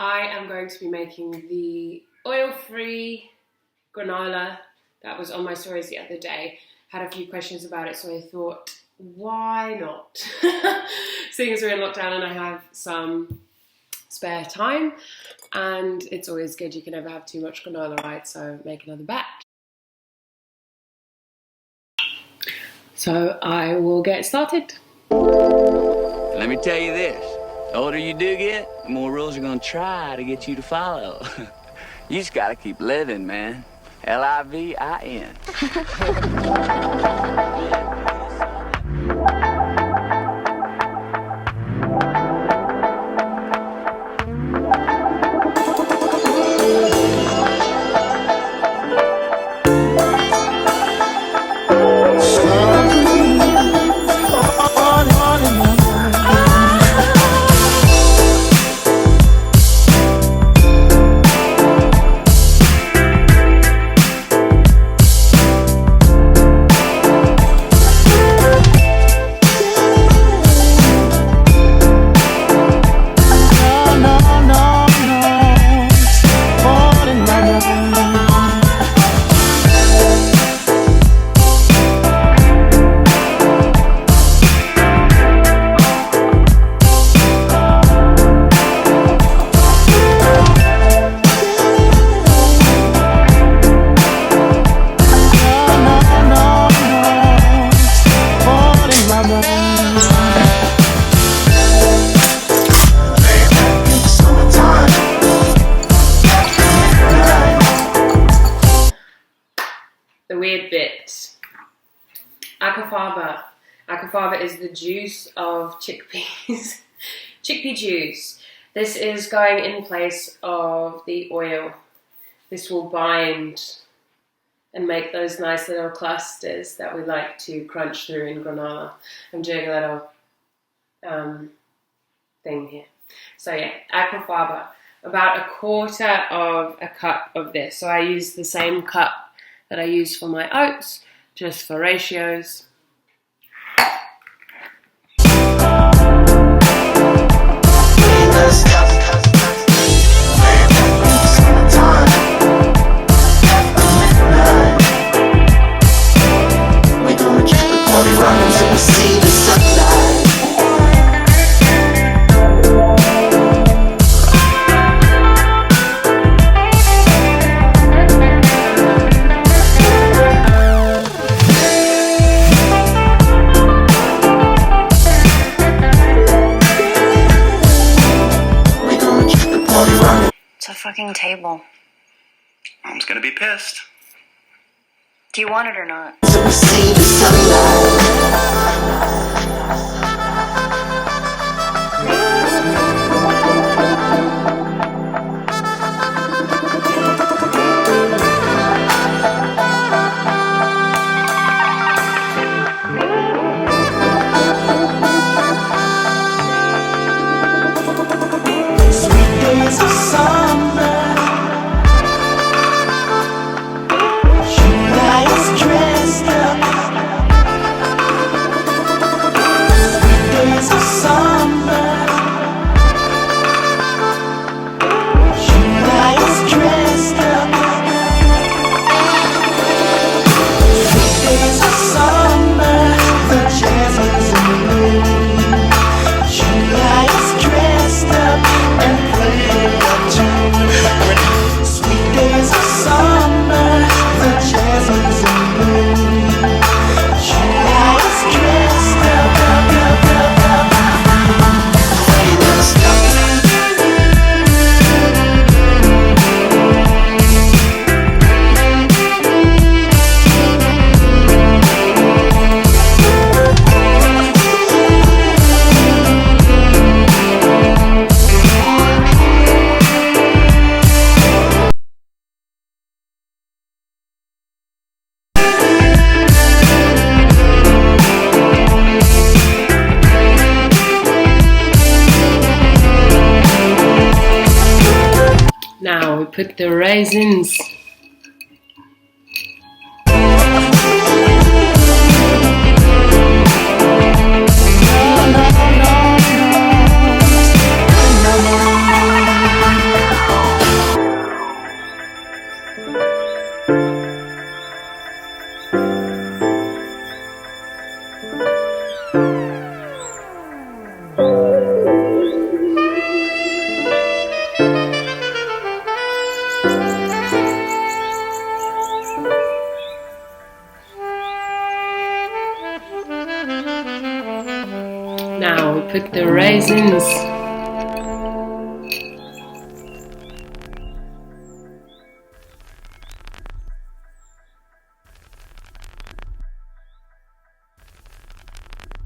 I am going to be making the oil-free granola that was on my stories the other day. Had a few questions about it, so I thought, why not? Seeing as we're in lockdown and I have some spare time, and it's always good, you can never have too much granola, right? So make another batch. So I will get started. Let me tell you this, the older you do get, the more rules are gonna try to get you to follow. You just gotta keep living, man. L-I-V-I-N. The weird bit. Aquafaba. Aquafaba is the juice of chickpeas. Chickpea juice. This is going in place of the oil. This will bind and make those nice little clusters that we like to crunch through in granola. I'm doing a little thing here. So yeah, aquafaba. About a quarter of a cup of this. So I use the same cup that I use for my oats, just for ratios. Fucking table. Mom's gonna be pissed. Do you want it or not? Now we put the raisins. Put the raisins